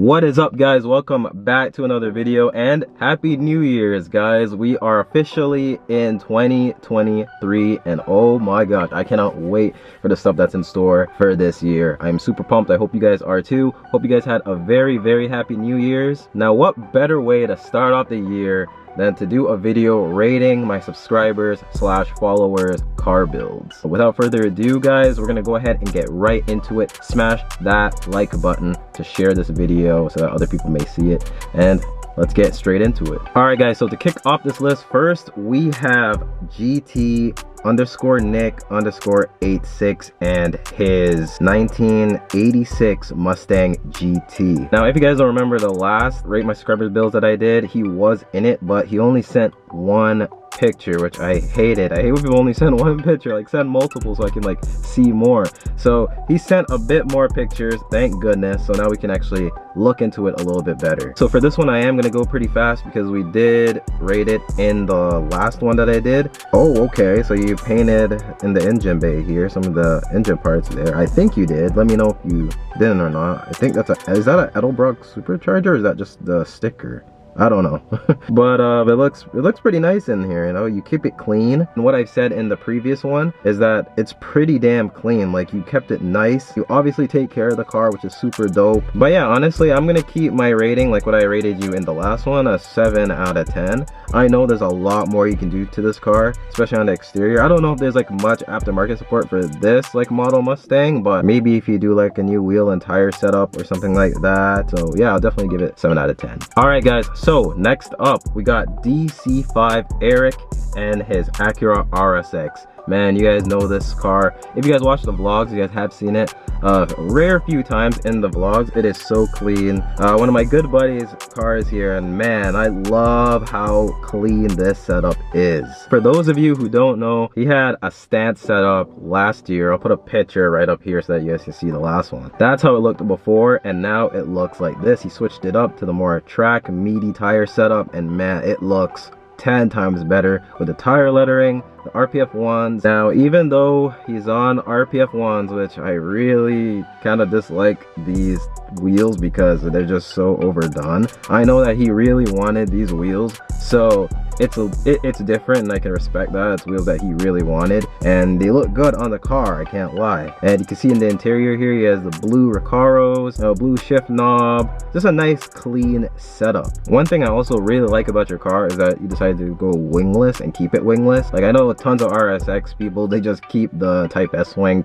What is up, guys? Welcome back to another video and happy New Year's, guys. We are officially in 2023 and oh my gosh, I cannot wait for the stuff that's in store for this year. I'm super pumped. I hope you guys are too. Hope you guys had a very happy New Year's. Now, what better way to start off the year than to do a video rating my subscribers / followers car builds. So without further ado, guys, we're gonna go ahead and get right into it. Smash that like button to share this video so that other people may see it, and let's get straight into it. All right, guys, so to kick off this list, first we have GT_Nick_86 and his 1986 Mustang GT. Now, if you guys don't remember the last rate my subscribers builds that I did, he was in it, but he only sent one picture, which I hated. I hate when people only send one picture, like send multiple so I can like see more. So he sent a bit more pictures, thank goodness. So now we can actually look into it a little bit better. So for this one, I am gonna go pretty fast because we did rate it in the last one that I did. Oh, okay, so you painted in the engine bay here, some of the engine parts there. I think you did. Let me know if you didn't or not. I think that's is that an Edelbrock supercharger, or is that just the sticker? I don't know. But it looks pretty nice in here, you know. You keep it clean, and what I said in the previous one is that it's pretty damn clean. Like, you kept it nice. You obviously take care of the car, which is super dope. But yeah, honestly, I'm gonna keep my rating like what I rated you in the last one, a 7 out of 10. I know there's a lot more you can do to this car, especially on the exterior. I don't know if there's like much aftermarket support for this like model Mustang, but maybe if you do like a new wheel and tire setup or something like that. So yeah, I'll definitely give it 7 out of 10. All right, guys, so next up we got DC5 Eric and his Acura RSX. Man, you guys know this car. If you guys watch the vlogs, you guys have seen it rare few times in the vlogs. It is so clean. One of my good buddies' cars here, and man, I love how clean this setup is. For those of you who don't know, he had a stance setup last year. I'll put a picture right up here so that you guys can see the last one. That's how it looked before, and now it looks like this. He switched it up to the more track meaty tire setup, and man, it looks 10 times better with the tire lettering, the RPF ones. Now, even though he's on RPF ones, which I really kind of dislike these wheels because they're just so overdone, I know that he really wanted these wheels, so it's different, and I can respect that. It's wheels that he really wanted, and they look good on the car, I can't lie. And you can see in the interior here, he has the blue Recaros, blue shift knob, just a nice clean setup. One thing I also really like about your car is that you decided to go wingless and keep it wingless. Like, I know tons of RSX people, they just keep the Type S swing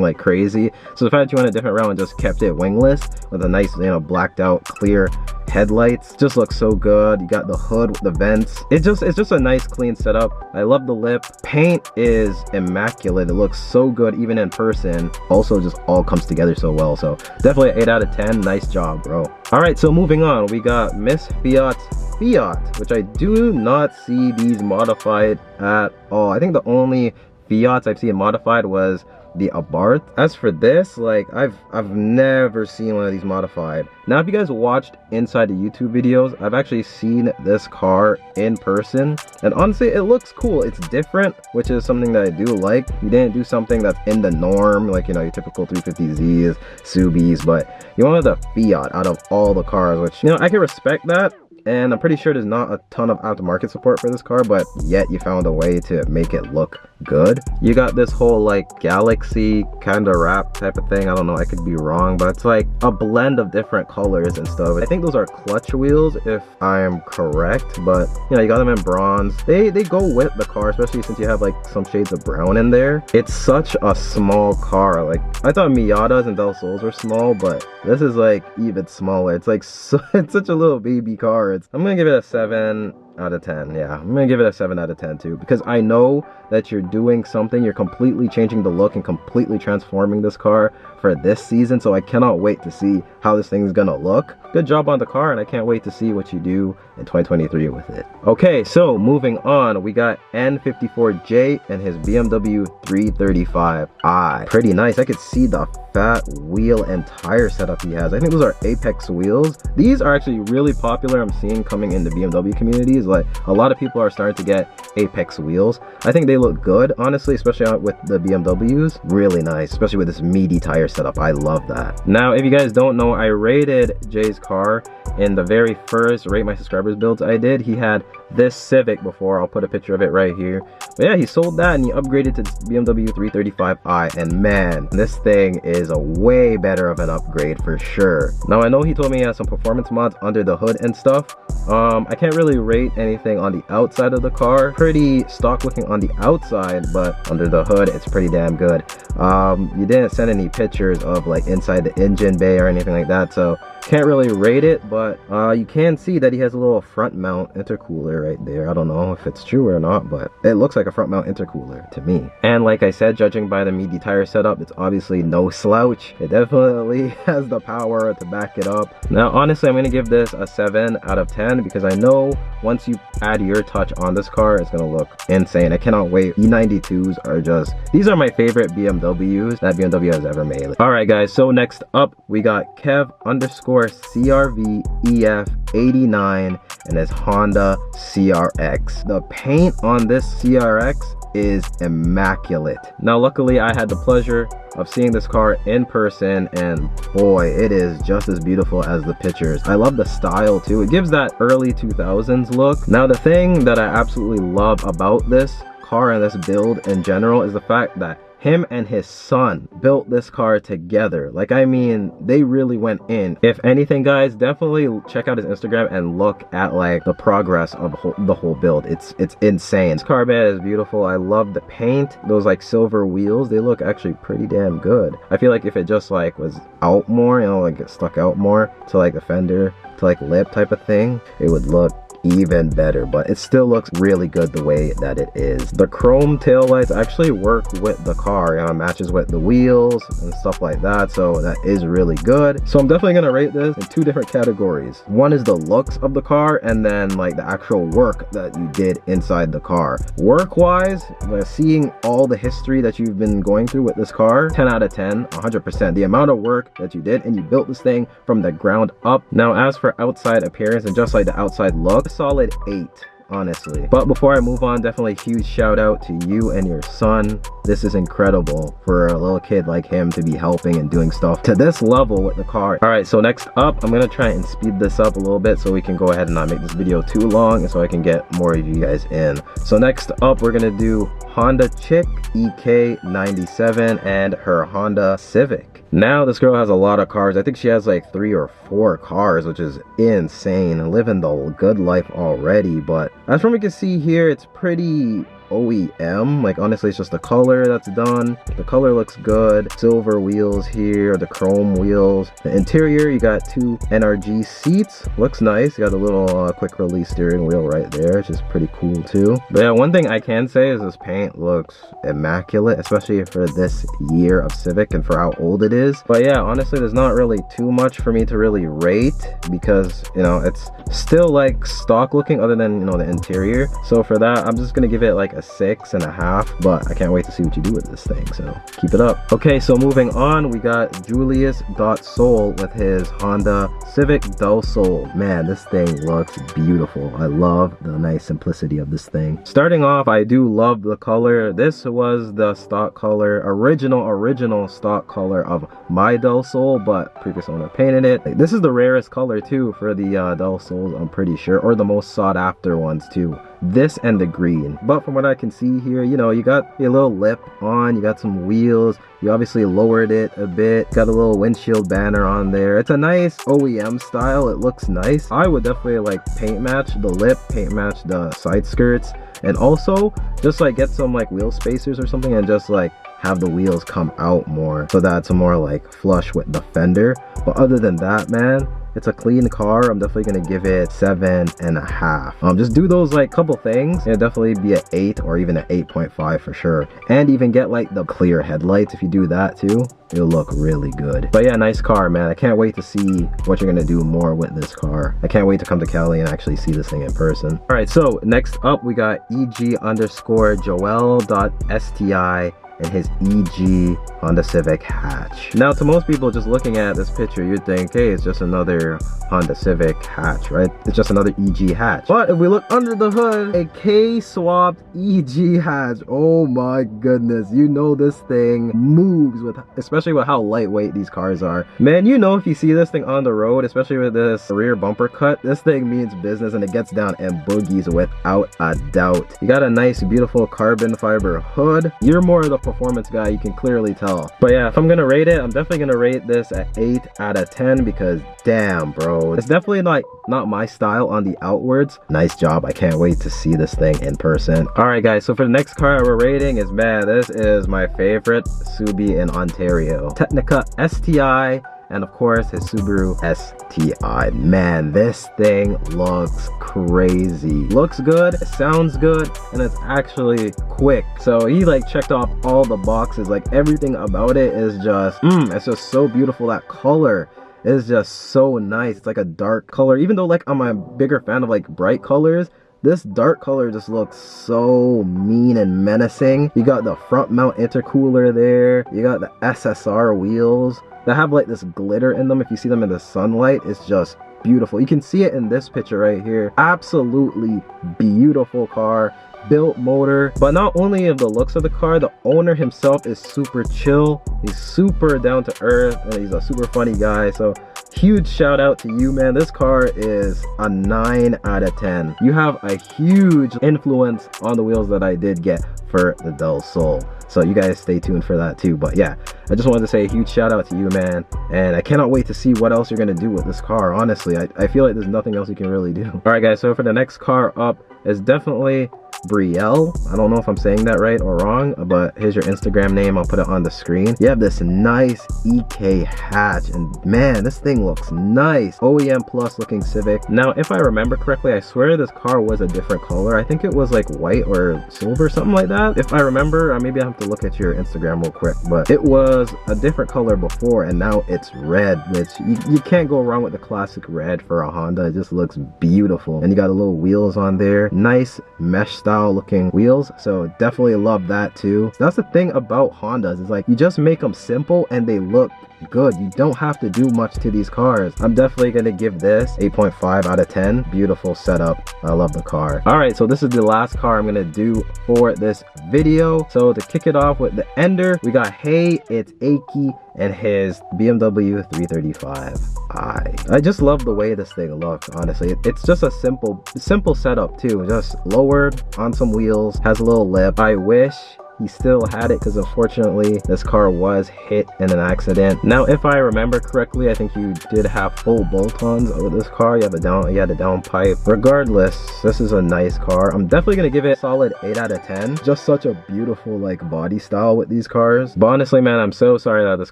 like crazy. So the fact that you went a different route and just kept it wingless with a nice, you know, blacked out clear headlights, just looks so good. You got the hood with the vents. It's just a nice clean setup. I love the lip. Paint is immaculate. It looks so good even in person. Also, just all comes together so well. So definitely an 8 out of 10. Nice job, bro. All right, so moving on, we got Miss Fiat's Fiat, which I do not see these modified at all. I think the only Fiats I've seen modified was the Abarth. As for this, like, I've never seen one of these modified. Now, if you guys watched inside the YouTube videos, I've actually seen this car in person, and honestly, it looks cool. It's different, which is something that I do like. You didn't do something that's in the norm, like, you know, your typical 350Zs, Subis, but you wanted the Fiat out of all the cars, which, you know, I can respect that. And I'm pretty sure there's not a ton of aftermarket support for this car, but yet you found a way to make it look good. You got this whole like galaxy kind of wrap type of thing. I don't know, I could be wrong, but it's like a blend of different colors and stuff. I think those are clutch wheels if I am correct, but you know, you got them in bronze. They go with the car, especially since you have like some shades of brown in there. It's such a small car. Like, I thought Miatas and Del Sols were small, but this is like even smaller. It's like it's such a little baby car. I'm gonna give it a 7 out of 10. Yeah, I'm gonna give it a 7 out of 10 too, because I know that you're doing something. You're completely changing the look and completely transforming this car for this season, so I cannot wait to see how this thing is gonna look. Good job on the car, and I can't wait to see what you do in 2023 with it. Okay, so moving on, we got N54J and his BMW 335i. Pretty nice. I could see the fat wheel and tire setup he has. I think those are Apex wheels. These are actually really popular. I'm seeing coming in the BMW communities. BMWs. Like, a lot of people are starting to get Apex wheels. I think they look good, honestly, especially with the BMWs. Really nice, especially with this meaty tire setup. I love that. Now, if you guys don't know, I rated Jay's car in the very first Rate My Subscribers builds I did. He had this Civic before. I'll put a picture of it right here. But yeah, he sold that and he upgraded to BMW 335i, and man, this thing is a way better of an upgrade for sure. Now, I know he told me he has some performance mods under the hood and stuff. I can't really rate anything on the outside of the car. Pretty stock looking on the outside, but under the hood it's pretty damn good. You didn't send any pictures of like inside the engine bay or anything like that, so can't really rate it, but you can see that he has a little front mount intercooler right there. I don't know if it's true or not, but it looks like a front mount intercooler to me. And like I said, judging by the meaty tire setup, it's obviously no slouch. It definitely has the power to back it up. Now, honestly, I'm gonna give this a 7 out of 10 because I know once you add your touch on this car, it's gonna look insane. I cannot wait. E92s are just, these are my favorite BMWs that BMW has ever made. All right, guys, so next up we got Kev_CRV-EF89 and his Honda CRX. The paint on this CRX is immaculate. Now, luckily I had the pleasure of seeing this car in person, and boy, it is just as beautiful as the pictures. I love the style too. It gives that early 2000s look. Now, the thing that I absolutely love about this car and this build in general is the fact that him and his son built this car together. Like, I mean, they really went in. If anything, guys, definitely check out his Instagram and look at like the progress of the whole build. It's insane. This car, man, is beautiful. I love the paint. Those like silver wheels, they look actually pretty damn good. I feel like if it just like was out more, you know, like it stuck out more to like the fender to like lip type of thing, it would look even better, but it still looks really good the way that it is. The chrome taillights actually work with the car, you know, matches with the wheels and stuff like that, so that is really good. So I'm definitely gonna rate this in 2 different categories. One is the looks of the car, and then like the actual work that you did inside the car. Work wise, seeing all the history that you've been going through with this car, 10 out of 10, 100%. The amount of work that you did, and you built this thing from the ground up. Now, as for outside appearance and just like the outside look, solid 8, honestly. But before I move on, definitely huge shout out to you and your son. This is incredible for a little kid like him to be helping and doing stuff to this level with the car. All right, so next up, I'm gonna try and speed this up a little bit so we can go ahead and not make this video too long and so I can get more of you guys in. So next up, we're gonna do Honda Chick EK97 and her Honda Civic. Now, this girl has a lot of cars. I think she has like 3 or 4 cars, which is insane. Living the good life already. But as from what you can see here, it's pretty OEM. Like, honestly, it's just the color that's done. The color looks good. Silver wheels here, the chrome wheels. The interior, you got 2 NRG seats. Looks nice. You got a little quick release steering wheel right there, which is pretty cool too. But yeah, one thing I can say is this paint looks immaculate, especially for this year of Civic and for how old it is. But yeah, honestly, there's not really too much for me to really rate because, you know, it's still like stock looking other than, you know, the interior. So for that, I'm just gonna give it like a 6.5, but I can't wait to see what you do with this thing, so keep it up. Okay, so moving on, we got Julius.Soul with his Honda Civic Del Sol. Man, this thing looks beautiful. I love the nice simplicity of this thing. Starting off, I do love the color. This was the stock color, original stock color of my Del Sol, but previous owner painted it. Like, this is the rarest color too for the Del Sols, I'm pretty sure, or the most sought after ones too. This and the green. But from what I can see here, you know, you got your little lip on, you got some wheels, you obviously lowered it a bit, got a little windshield banner on there. It's a nice OEM style. It looks nice. I would definitely like paint match the lip, paint match the side skirts, and also just like get some like wheel spacers or something and just like have the wheels come out more so that it's more like flush with the fender. But other than that, man, it's a clean car. I'm definitely gonna give it 7.5. Just do those like couple things, it'll definitely be an 8 or even an 8.5 for sure. And even get like the clear headlights. If you do that too, it'll look really good. But yeah, nice car, man. I can't wait to see what you're gonna do more with this car. I can't wait to come to Cali and actually see this thing in person. All right, so next up we got EG_Joel.STI and his EG Honda Civic hatch. Now, to most people just looking at this picture, you'd think, hey, it's just another Honda Civic hatch, right? It's just another EG hatch. But if we look under the hood, a K-swapped EG hatch. Oh my goodness, you know this thing moves with, especially with how lightweight these cars are. Man, you know if you see this thing on the road, especially with this rear bumper cut, this thing means business, and it gets down and boogies without a doubt. You got a nice, beautiful carbon fiber hood. You're more of the performance guy, you can clearly tell. But yeah, if I'm gonna rate it, I'm definitely gonna rate this at 8 out of 10 because damn, bro, it's definitely not my style on the outwards. Nice job. I can't wait to see this thing in person. All right, guys, so for the next car we're rating is, man, this is my favorite Subi in Ontario, Technica STI, and of course his Subaru STI. Man, this thing looks crazy. Looks good, it sounds good, and it's actually quick. So he like checked off all the boxes. Like everything about it is just it's just so beautiful. That color is just so nice. It's like a dark color, even though like I'm a bigger fan of like bright colors. This dark color just looks so mean and menacing. You got the front mount intercooler there. You got the SSR wheels that have like this glitter in them. If you see them in the sunlight, it's just beautiful. You can see it in this picture right here. Absolutely beautiful car. Built motor. But not only of the looks of the car, the owner himself is super chill. He's super down to earth, and he's a super funny guy. So huge shout out to you, man. This car is a 9 out of 10. You have a huge influence on the wheels that I did get for the Del Sol. So you guys stay tuned for that too. But yeah, I just wanted to say a huge shout out to you, man. And I cannot wait to see what else you're gonna do with this car. Honestly, I feel like there's nothing else you can really do. All right, guys, so for the next car up is definitely Brielle. I don't know if I'm saying that right or wrong, but here's your Instagram name. I'll put it on the screen. You have this nice EK hatch, and man, this thing looks nice. OEM plus looking Civic. Now, if I remember correctly, I swear this car was a different color. I think it was like white or silver, something like that. If I remember, maybe I have to look at your Instagram real quick, but it was a different color before, and now it's red, which you can't go wrong with the classic red for a Honda. It just looks beautiful. And you got the little wheels on there. Nice mesh style looking wheels, so definitely love that too. That's the thing about Hondas, is like you just make them simple and they look good. You don't have to do much to these cars. I'm definitely gonna give this 8.5 out of 10. Beautiful setup. I love the car. All right, so this is the last car I'm gonna do for this video. So to kick it off with the ender, we got Hey It's Aki and his BMW 335i. I just love the way this thing looks, honestly. It's just a simple setup too. Just lowered on some wheels, has a little lip. I wish he still had it because unfortunately this car was hit in an accident. Now, if I remember correctly, I think you did have full bolt-ons with this car. You had a down pipe. Regardless, this is a nice car. I'm definitely gonna give it a solid 8 out of 10. Just such a beautiful like body style with these cars. But honestly, man, I'm so sorry that this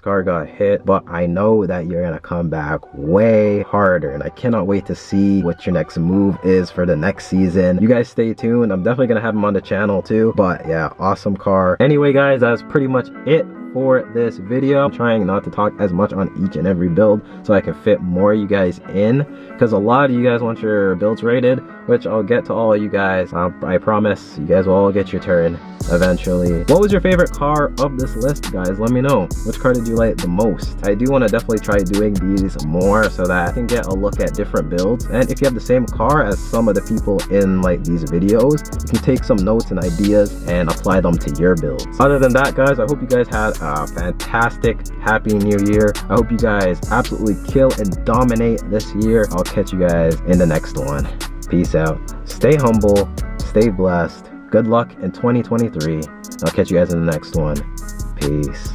car got hit, but I know that you're gonna come back way harder, and I cannot wait to see what your next move is for the next season. You guys stay tuned. I'm definitely gonna have him on the channel too. But yeah, awesome car. Anyway, guys, that's pretty much it for this video. I'm trying not to talk as much on each and every build so I can fit more of you guys in, because a lot of you guys want your builds rated, which I'll get to all of you guys. I promise you guys will all get your turn eventually. What was your favorite car of this list, guys? Let me know. Which car did you like the most? I do want to definitely try doing these more so that I can get a look at different builds. And if you have the same car as some of the people in like these videos, you can take some notes and ideas and apply them to your builds. Other than that, guys, I hope you guys had a fantastic happy new year. I hope you guys absolutely kill and dominate this year. I'll catch you guys in the next one. Peace out. Stay humble, stay blessed. Good luck in 2023. I'll catch you guys in the next one. Peace.